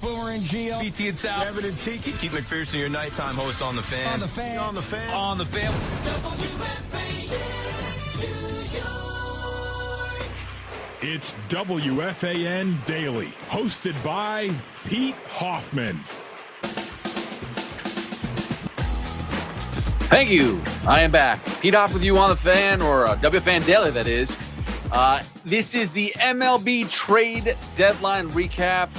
Boomer and Gio. BT and Sal. Evan and Tiki. Keith McPherson, your nighttime host on The Fan. On the fan. On the fan. On the fan. It's WFAN Daily, hosted by Pete Hoffman. Thank you. I am back. Pete Hoff with you on the fan, or WFAN Daily, that is. This is the MLB trade deadline recap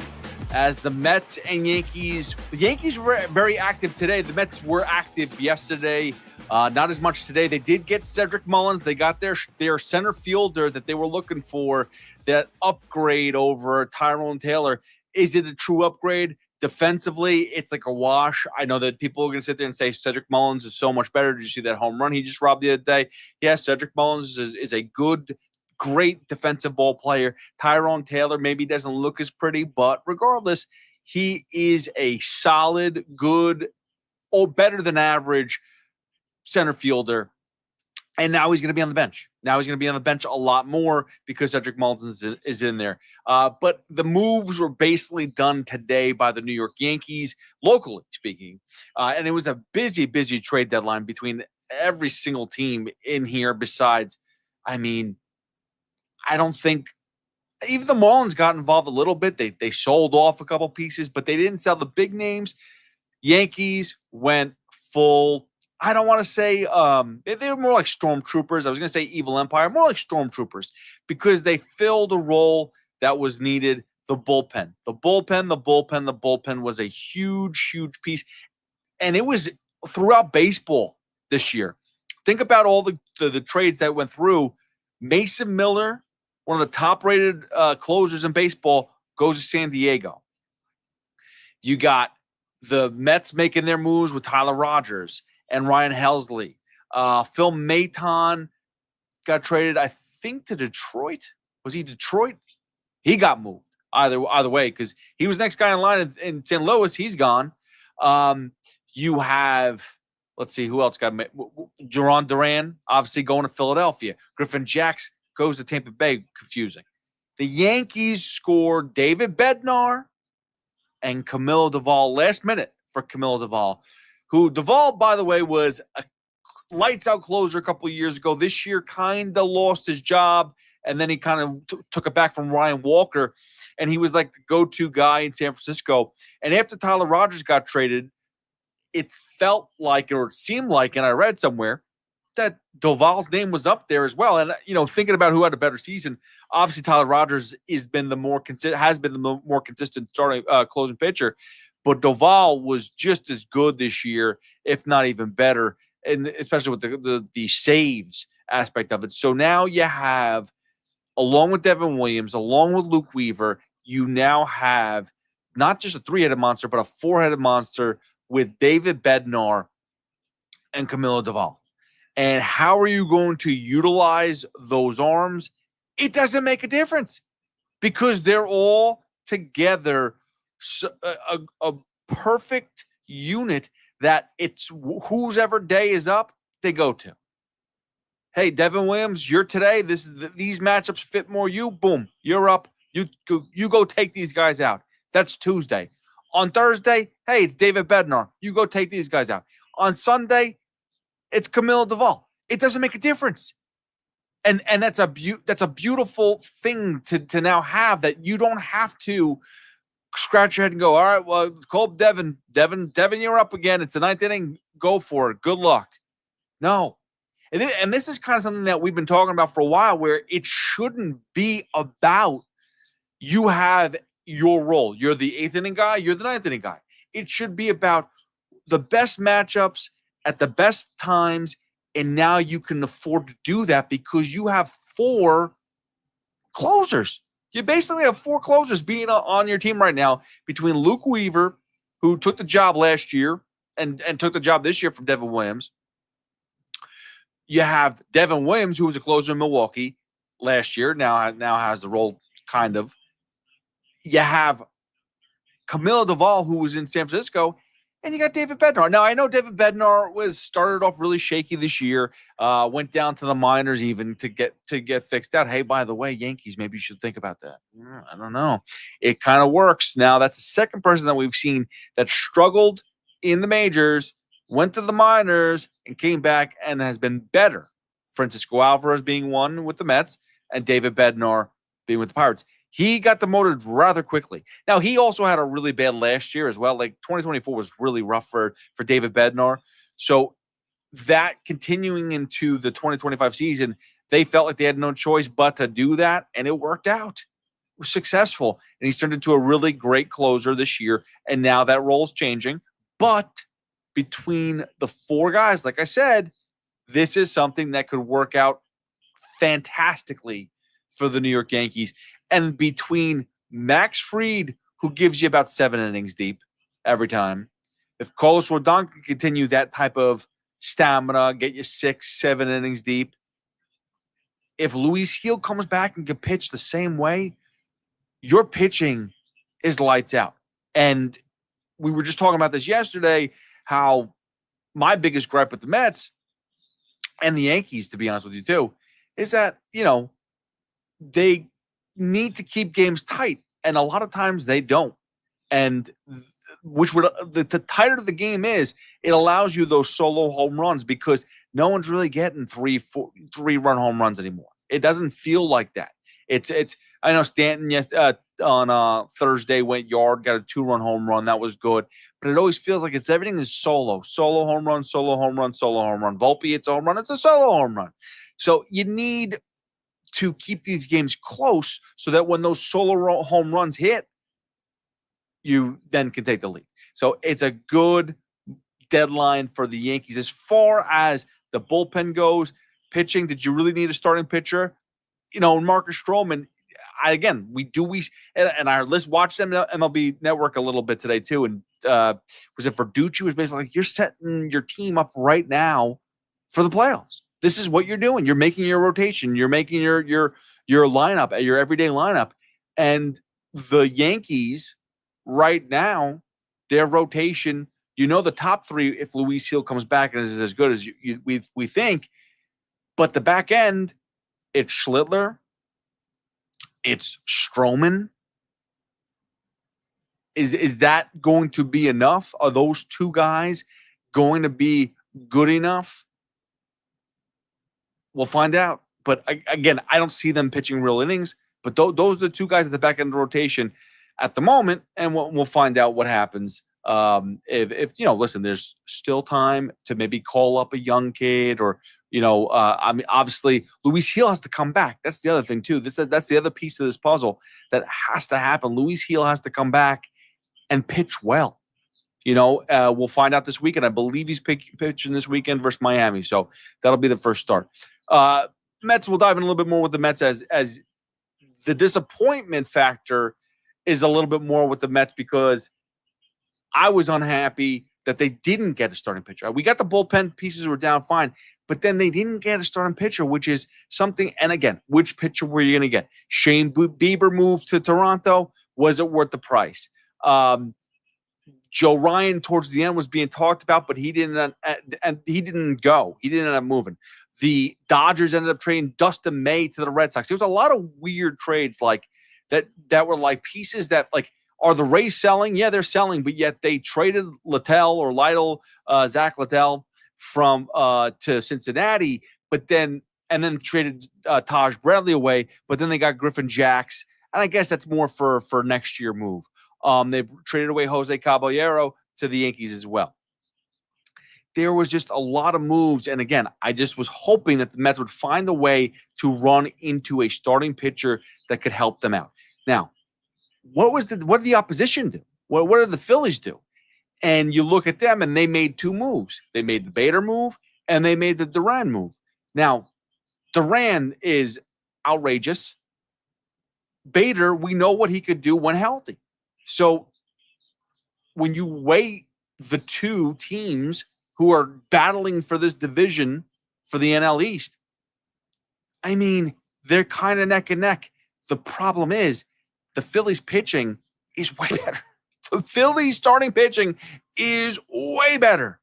as the Mets and Yankees. The Yankees were very active today. The Mets were active yesterday. Not as much today. They did get Cedric Mullins. They got their center fielder that they were looking for, that upgrade over Tyrone Taylor. Is it a true upgrade? Defensively, it's like a wash. I know that people are going to sit there and say Cedric Mullins is so much better. Did you see that home run he just robbed the other day? Yes, Cedric Mullins is a good, great defensive ball player. Tyrone Taylor maybe doesn't look as pretty, but regardless, he is a solid, good, or better than average center fielder. And now he's going to be on the bench. Now he's going to be on the bench a lot more because Cedric Mullins is in there. But the moves were basically done today by the New York Yankees, locally speaking. And it was a busy, busy trade deadline between every single team in here besides, I don't think even the Marlins got involved a little bit. They sold off a couple pieces, but they didn't sell the big names. Yankees went full. I don't want to say they were more like stormtroopers. I was going to say evil empire, more like stormtroopers, because they filled a role that was needed. The bullpen was a huge, huge piece. And it was throughout baseball this year. Think about all the trades that went through. Mason Miller, one of the top-rated closers in baseball, goes to San Diego. You got the Mets making their moves with Tyler Rogers and Ryan Helsley. Phil Maton got traded, I think, to Detroit. Was he Detroit? He got moved. Either way, because he was the next guy in line in St. Louis. He's gone. You have, let's see, who else got made? Duran Duran, obviously going to Philadelphia. Griffin Jacks goes to Tampa Bay. Confusing. The Yankees scored David Bednar and Camilo Doval last minute for Camilo Doval. Doval, by the way, was a lights-out closer a couple of years ago. This year kind of lost his job, and then he kind of took it back from Ryan Walker, and he was like the go-to guy in San Francisco. And after Tyler Rogers got traded, it felt like, or it seemed like, and I read somewhere, that Doval's name was up there as well. And, thinking about who had a better season, obviously Tyler Rogers has been the more consistent starting closing pitcher. But Doval was just as good this year, if not even better, and especially with the saves aspect of it. So now you have, along with Devin Williams, along with Luke Weaver, you now have not just a three-headed monster, but a four-headed monster with David Bednar and Camilo Doval. And how are you going to utilize those arms? It doesn't make a difference because they're all together. A perfect unit that it's whose ever day is up, they go to. Hey, Devin Williams, you're today. These matchups fit more you. Boom, you're up. You go take these guys out. That's Tuesday. On Thursday, hey, it's David Bednar. You go take these guys out. On Sunday, it's Camilo Doval. It doesn't make a difference. And that's a beautiful thing to now have, that you don't have to scratch your head and go, all right, well, call Devin. Devin, you're up again. It's the ninth inning. Go for it. Good luck. No. And this is kind of something that we've been talking about for a while, where it shouldn't be about you have your role. You're the eighth inning guy. You're the ninth inning guy. It should be about the best matchups at the best times. And now you can afford to do that because you have four closers. You basically have four closers being on your team right now, between Luke Weaver, who took the job last year and took the job this year from Devin Williams. You have Devin Williams, who was a closer in Milwaukee last year, now has the role, kind of. You have Camilo Doval, who was in San Francisco, And you got David Bednar. Now, I know David Bednar started off really shaky this year, went down to the minors even to get fixed out. Hey, by the way, Yankees, maybe you should think about that. I don't know. It kind of works. Now, that's the second person that we've seen that struggled in the majors, went to the minors, and came back and has been better. Francisco Alvarez being one with the Mets, and David Bednar being with the Pirates. He got demoted rather quickly. Now, he also had a really bad last year as well. Like 2024 was really rough for David Bednar. So that continuing into the 2025 season, they felt like they had no choice but to do that, and it worked out. It was successful, and he's turned into a really great closer this year, and now that role's changing. But between the four guys, like I said, this is something that could work out fantastically for the New York Yankees. And between Max Fried, who gives you about 7 innings deep every time, if Carlos Rodon can continue that type of stamina, get you 6, 7 innings deep, if Luis Gil comes back and can pitch the same way, your pitching is lights out. And we were just talking about this yesterday, how my biggest gripe with the Mets and the Yankees, to be honest with you too, is that, they need to keep games tight, and a lot of times they don't. And the tighter the game is, it allows you those solo home runs because no one's really getting 3-run home runs anymore. It doesn't feel like that. It's. I know Stanton on Thursday went yard, got a 2-run home run. That was good, but it always feels like everything is solo home run, solo home run, solo home run. Volpe, it's a home run, it's a solo home run. So you need to keep these games close so that when those solo home runs hit, you then can take the lead. So it's a good deadline for the Yankees. As far as the bullpen goes, pitching, did you really need a starting pitcher? Marcus Stroman, and I watched them MLB Network a little bit today too. And was it Verducci was basically like, you're setting your team up right now for the playoffs. This is what you're doing. You're making your rotation. You're making your lineup, your everyday lineup. And the Yankees right now, their rotation, the top 3, if Luis Gil comes back and is as good as we think, but the back end, it's Schlittler, it's Stroman. Is that going to be enough? Are those two guys going to be good enough? We'll find out. But again, I don't see them pitching real innings. But those are the two guys at the back end of the rotation at the moment, and we'll find out what happens. If listen, there's still time to maybe call up a young kid, or obviously Luis Gil has to come back. That's the other thing too. That's the other piece of this puzzle that has to happen. Luis Gil has to come back and pitch well. We'll find out this weekend. I believe he's pitching this weekend versus Miami, so that'll be the first start. Mets, we'll dive in a little bit more with the Mets as the disappointment factor is a little bit more with the Mets because I was unhappy that they didn't get a starting pitcher. We got the bullpen pieces were down fine, but then they didn't get a starting pitcher, which is something. And again, which pitcher were you going to get? Shane Bieber moved to Toronto. Was it worth the price? Joe Ryan towards the end was being talked about, but he didn't, and he didn't go. He didn't end up moving. The Dodgers ended up trading Dustin May to the Red Sox. There was a lot of weird trades like that were like pieces that like, are the Rays selling? Yeah, they're selling, but yet they traded Zach Littell from to Cincinnati, but then traded Taj Bradley away, but then they got Griffin Jacks, and I guess that's more for next year move. They traded away Jose Caballero to the Yankees as well. There was just a lot of moves, and again, I just was hoping that the Mets would find a way to run into a starting pitcher that could help them out. Now, what did the opposition do? What did the Phillies do? And you look at them, and they made 2 moves. They made the Bader move, and they made the Duran move. Now, Duran is outrageous. Bader, we know what he could do when healthy. So when you weigh the 2 teams who are battling for this division for the NL East, I mean, they're kind of neck and neck. The problem is the Phillies pitching is way better Philly's starting pitching is way better.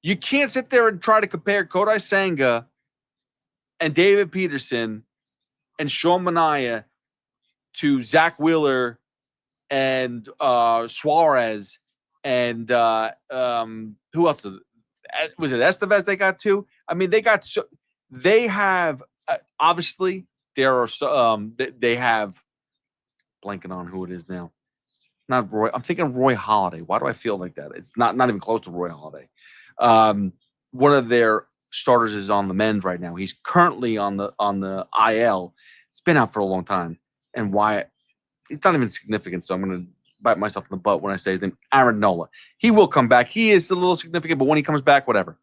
You can't sit there and try to compare Kodai Senga and David Peterson and Sean Manaea to Zach Wheeler and Suarez and who else? Was it Estevez they got to? I mean, they have obviously there are they have blanking on who it is now. Not Roy. I'm thinking Roy Halladay. Why do I feel like that? It's not even close to Roy Halladay. One of their starters is on the mend right now. He's currently on the IL. It's been out for a long time. And why? It's not even significant. So I'm going to bite myself in the butt when I say his name. Aaron Nola. He will come back. He is a little significant, but when he comes back, whatever.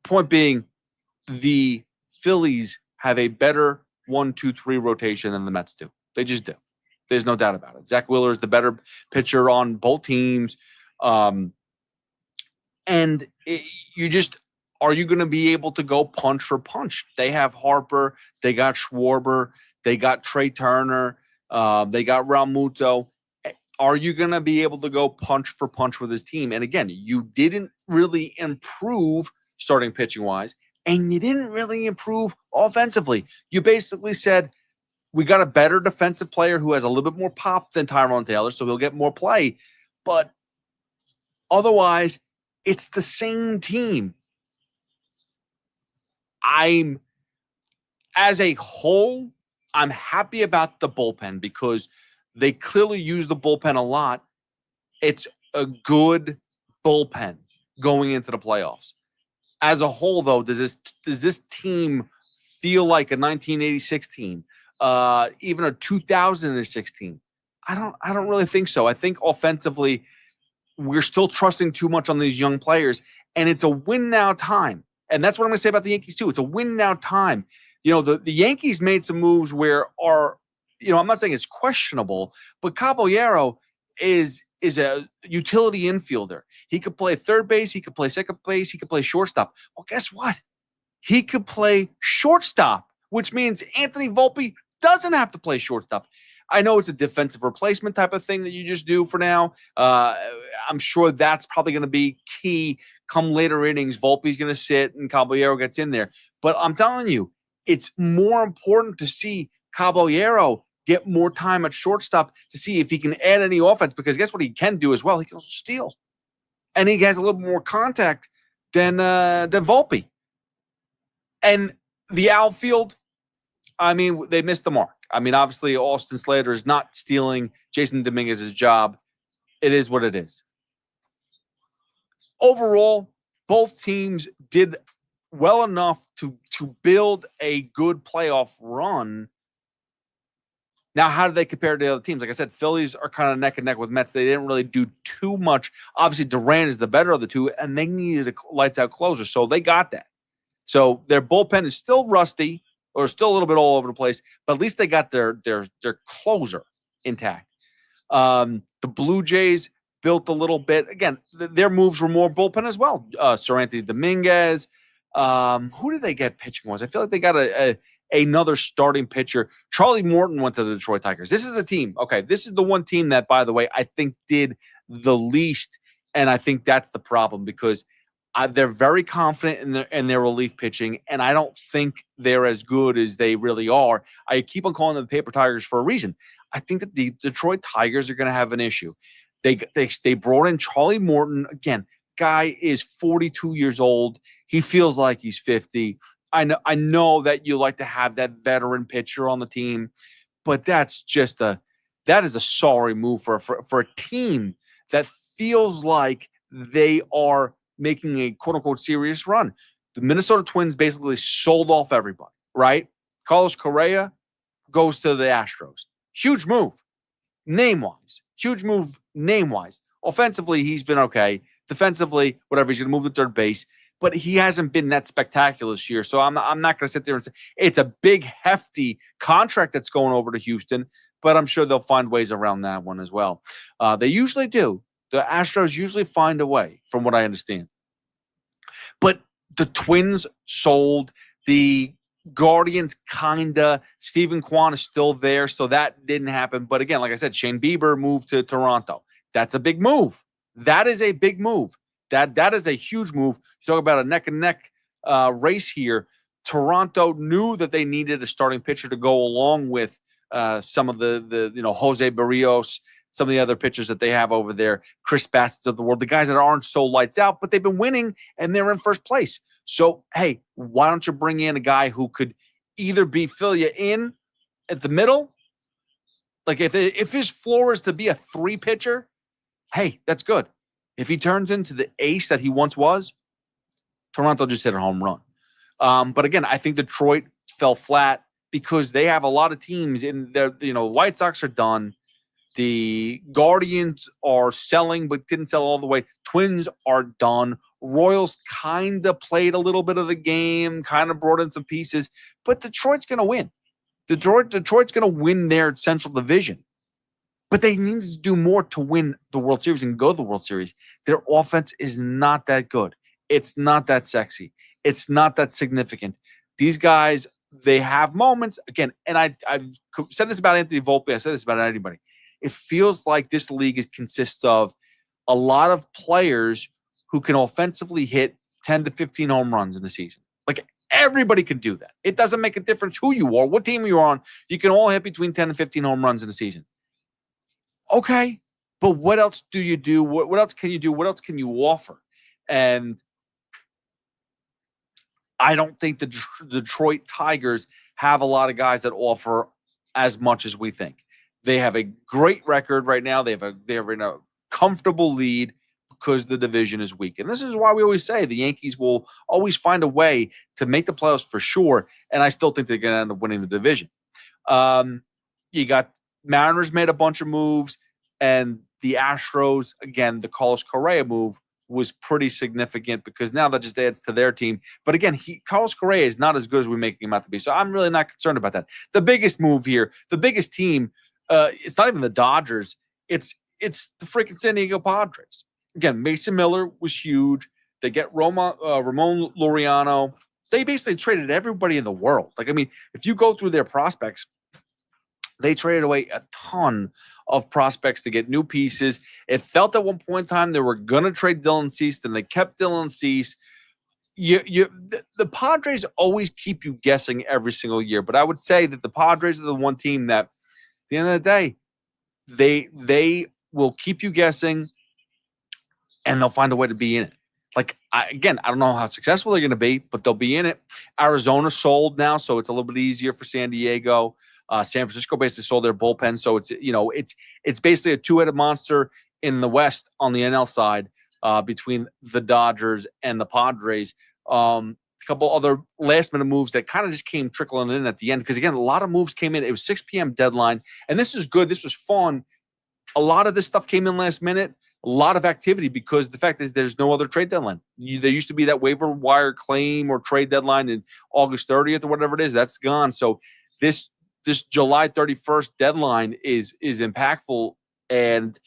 Point being, the Phillies have a better 1-2-3 rotation than the Mets do. They just do. There's no doubt about it. Zach Wheeler is the better pitcher on both teams. Are you going to be able to go punch for punch? They have Harper. They got Schwarber. They got Trey Turner. They got Realmuto. Are you going to be able to go punch for punch with his team? And again, you didn't really improve starting pitching wise, and you didn't really improve offensively. You basically said, we got a better defensive player who has a little bit more pop than Tyrone Taylor, so he'll get more play. But otherwise, it's the same team. As a whole, I'm happy about the bullpen because they clearly use the bullpen a lot. It's a good bullpen going into the playoffs. As a whole, though, does this team feel like a 1986 team? Even a 2016. I don't really think so. I think offensively, we're still trusting too much on these young players, and it's a win now time. And that's what I'm going to say about the Yankees too. It's a win now time. The Yankees made some moves where I'm not saying it's questionable, but Caballero is a utility infielder. He could play third base, he could play second base, he could play shortstop. Well, guess what? He could play shortstop, which means Anthony Volpe doesn't have to play shortstop. I know it's a defensive replacement type of thing that you just do for now. I'm sure that's probably going to be key come later innings. Volpe's going to sit and Caballero gets in there. But I'm telling you, it's more important to see Caballero get more time at shortstop to see if he can add any offense, because guess what he can do as well? He can also steal. And he has a little more contact than Volpe. And the outfield, I mean, they missed the mark. I mean, obviously, Austin Slater is not stealing Jason Dominguez's job. It is what it is. Overall, both teams did well enough to build a good playoff run. Now, how do they compare to the other teams? Like I said, Phillies are kind of neck and neck with Mets. They didn't really do too much. Obviously, Durant is the better of the two, and they needed a lights-out closer, so they got that. So their bullpen is still rusty, or still a little bit all over the place, but at least they got their closer intact. The Blue Jays built a little bit. Again, their moves were more bullpen as well. Seranthony Dominguez. Who did they get pitching-wise? I feel like they got another starting pitcher. Charlie Morton went to the Detroit Tigers. This is a team. Okay, this is the one team that, by the way, I think did the least, and I think that's the problem because they're very confident in their relief pitching, and I don't think they're as good as they really are. I keep on calling them the Paper Tigers for a reason. I think that the Detroit Tigers are going to have an issue. They brought in Charlie Morton. Again, guy is 42 years old. He feels like he's 50. I know that you like to have that veteran pitcher on the team, but that is a sorry move for a team that feels like they are making a quote-unquote serious run. The Minnesota Twins basically sold off everybody, right? Carlos Correa goes to the Astros. Huge move, name-wise. Huge move, name-wise. Offensively, he's been okay. Defensively, whatever, he's going to move to third base. But he hasn't been that spectacular this year. So I'm not going to sit there and say it's a big, hefty contract that's going over to Houston, but I'm sure they'll find ways around that one as well. They usually do. The Astros usually find a way, from what I understand. But the Twins sold. The Guardians, kinda. Stephen Kwan is still there, so that didn't happen. But again, like I said, Shane Bieber moved to Toronto. That's a big move. That is a big move. That is a huge move. You talk about a neck-and-neck race here. Toronto knew that they needed a starting pitcher to go along with some of the Jose Barrios, some of the other pitchers that they have over there, Chris Bassett of the world, the guys that aren't so lights out, but they've been winning and they're in first place. So, hey, why don't you bring in a guy who could either fill you in at the middle? Like if his floor is to be a 3 pitcher, hey, that's good. If he turns into the ace that he once was, Toronto just hit a home run. But again, I think Detroit fell flat because they have a lot of teams in there. The White Sox are done. The Guardians are selling, but didn't sell all the way. Twins are done. Royals kind of played a little bit of the game, kind of brought in some pieces, but Detroit's going to win. Detroit's going to win their Central Division, but they need to do more to win the World Series and go to the World Series. Their offense is not that good. It's not that sexy. It's not that significant. These guys, they have moments again, and I've said this about Anthony Volpe. I said this about anybody. It feels like this league consists of a lot of players who can offensively hit 10 to 15 home runs in the season. Like everybody can do that. It doesn't make a difference who you are, what team you're on. You can all hit between 10 and 15 home runs in the season. Okay, but what else do you do? What else can you do? What else can you offer? And I don't think the Detroit Tigers have a lot of guys that offer as much as we think. They have a great record right now. They're in a comfortable lead because the division is weak. And this is why we always say the Yankees will always find a way to make the playoffs for sure. And I still think they're going to end up winning the division. You got Mariners made a bunch of moves, and the Astros, again, the Carlos Correa move was pretty significant because now that just adds to their team. But again, Carlos Correa is not as good as we're making him out to be. So I'm really not concerned about that. The biggest move here, the biggest team, it's not even the Dodgers. It's the freaking San Diego Padres. Again, Mason Miller was huge. They get Ramon Laureano. They basically traded everybody in the world. Like, I mean, if you go through their prospects, they traded away a ton of prospects to get new pieces. It felt at one point in time they were going to trade Dylan Cease, and they kept Dylan Cease. The Padres always keep you guessing every single year, but I would say that the Padres are the one team that, at the end of the day, they will keep you guessing, and they'll find a way to be in it. Like, I don't know how successful they're going to be, but they'll be in it. Arizona sold now, so it's a little bit easier for San Diego. San Francisco basically sold their bullpen, so it's basically a two-headed monster in the West on the NL side between the Dodgers and the Padres. A couple other last-minute moves that kind of just came trickling in at the end because, again, a lot of moves came in. It was 6 p.m. deadline, and this is good. This was fun. A lot of this stuff came in last minute. A lot of activity because the fact is there's no other trade deadline. There used to be that waiver wire claim or trade deadline in August 30th or whatever it is. That's gone. So this July 31st deadline is impactful, and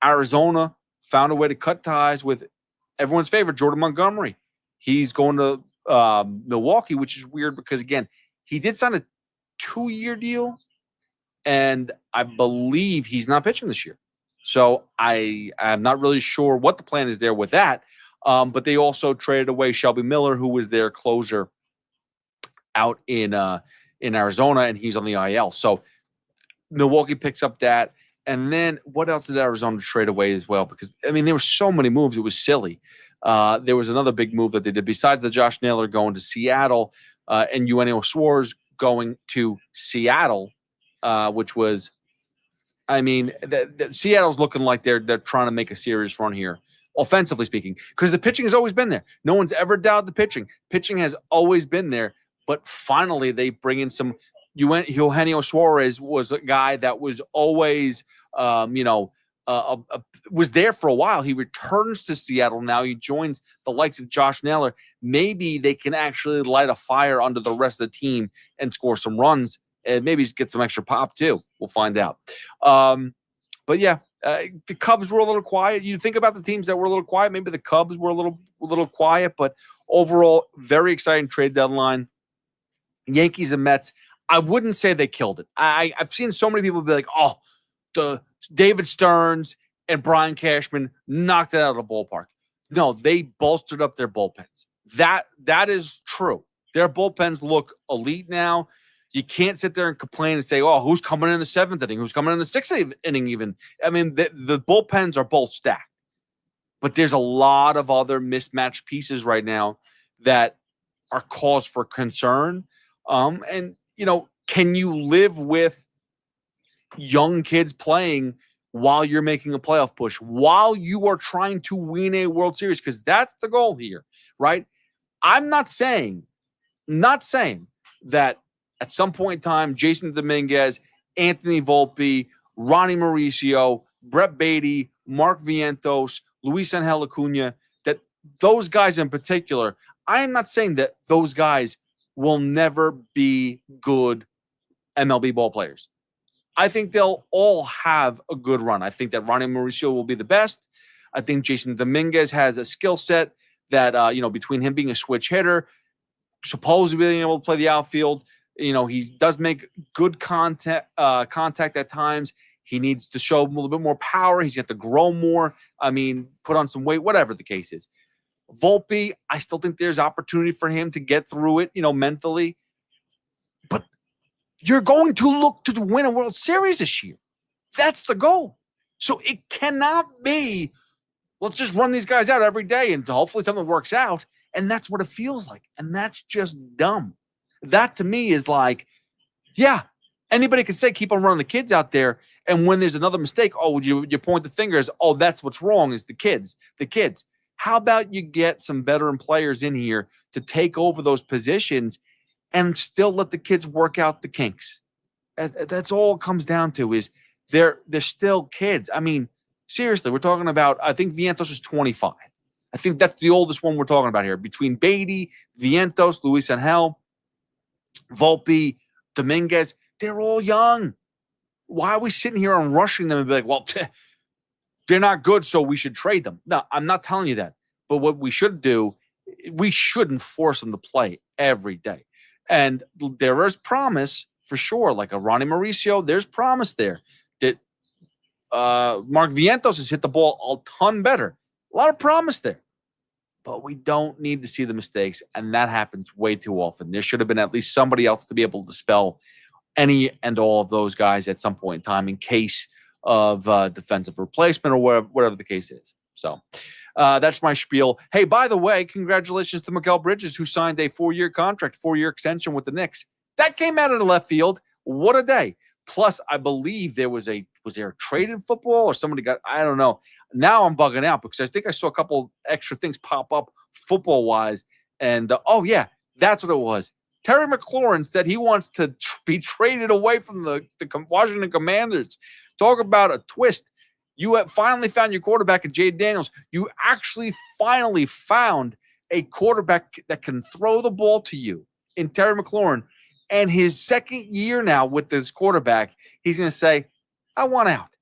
Arizona found a way to cut ties with everyone's favorite, Jordan Montgomery. He's going to Milwaukee, which is weird because, again, he did sign a 2-year deal, and I believe he's not pitching this year. So I'm not really sure what the plan is there with that. But they also traded away Shelby Miller, who was their closer out in Arizona, and he's on the IL. So Milwaukee picks up that. And then what else did Arizona trade away as well? Because, I mean, there were so many moves. It was silly. There was another big move that they did besides the Josh Naylor going to Seattle and Eugenio Suarez going to Seattle, which was, I mean, Seattle's looking like they're trying to make a serious run here, offensively speaking, because the pitching has always been there. No one's ever doubted the pitching. Pitching has always been there, but finally they bring in some. Eugenio Suarez was a guy that was always, was there for a while. He returns to Seattle now. He joins the likes of Josh Naylor. Maybe they can actually light a fire under the rest of the team and score some runs. And maybe get some extra pop, too. We'll find out. But, yeah, the Cubs were a little quiet. You think about the teams that were a little quiet. Maybe the Cubs were a little quiet. But overall, very exciting trade deadline. Yankees and Mets, I wouldn't say they killed it. I've seen so many people be like, oh, the David Stearns and Brian Cashman knocked it out of the ballpark. No, they bolstered up their bullpens. That is true. Their bullpens look elite now. You can't sit there and complain and say, oh, who's coming in the 7th inning? Who's coming in the 6th inning even? I mean, the bullpens are both stacked. But there's a lot of other mismatched pieces right now that are cause for concern. And, can you live with young kids playing while you're making a playoff push, while you are trying to win a World Series? Because that's the goal here, right? I'm not saying that at some point in time, Jason Dominguez, Anthony Volpe, Ronnie Mauricio, Brett Beatty, Mark Vientos, Luis Angel Acuna, that those guys in particular, I am not saying that those guys will never be good MLB ball players. I think they'll all have a good run. I think that Ronnie Mauricio will be the best. I think Jason Dominguez has a skill set that, between him being a switch hitter, supposedly being able to play the outfield, he does make good contact at times. He needs to show a little bit more power. He's got to grow more. Put on some weight, whatever the case is. Volpe, I still think there's opportunity for him to get through it, mentally. But you're going to look to win a World Series this year. That's the goal. So it cannot be, let's just run these guys out every day and hopefully something works out. And that's what it feels like. And that's just dumb. That to me is like, yeah, anybody can say keep on running the kids out there. And when there's another mistake, you point the fingers, that's what's wrong is the kids. How about you get some veteran players in here to take over those positions and still let the kids work out the kinks? That's all it comes down to is they're still kids. Seriously, we're talking about, I think Vientos is 25. I think that's the oldest one we're talking about here. Between Beatty, Vientos, Luis Angel, Volpe, Dominguez, they're all young. Why are we sitting here and rushing them and be like, well, they're not good, so we should trade them? No, I'm not telling you that. But what we should do, we shouldn't force them to play every day. And there is promise for sure. Like a Ronnie Mauricio, there's promise there. That Mark Vientos has hit the ball a ton better. A lot of promise there. But we don't need to see the mistakes, and that happens way too often. There should have been at least somebody else to be able to dispel any and all of those guys at some point in time in case of defensive replacement or whatever the case is. So that's my spiel. Hey, by the way, congratulations to Mikal Bridges, who signed a 4-year contract, 4-year extension with the Knicks. That came out of the left field. What a day. Plus, I believe was there a trade in football or somebody I don't know. Now I'm bugging out because I think I saw a couple extra things pop up football-wise. And, that's what it was. Terry McLaurin said he wants to be traded away from the Washington Commanders. Talk about a twist. You have finally found your quarterback in Jay Daniels. You actually finally found a quarterback that can throw the ball to you in Terry McLaurin. And his second year now with this quarterback, he's going to say, I want out.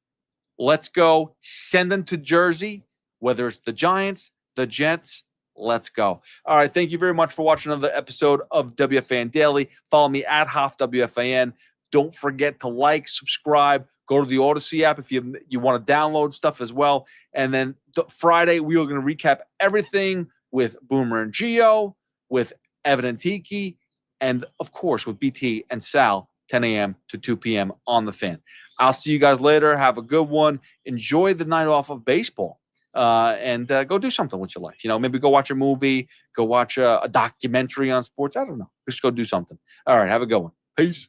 Let's go. Send him to Jersey, whether it's the Giants, the Jets. Let's go. All right. Thank you very much for watching another episode of WFAN Daily. Follow me at HoffWFAN. Don't forget to like, subscribe, go to the Odyssey app if you want to download stuff as well. And then Friday, we are going to recap everything with Boomer and Gio, with Evan and Tiki, and of course with BT and Sal, 10 a.m. to 2 p.m. on the Fan. I'll see you guys later. Have a good one. Enjoy the night off of baseball. And go do something with your life. Maybe go watch a movie, go watch a documentary on sports. I don't know. Just go do something. All right. Have a good one. Peace.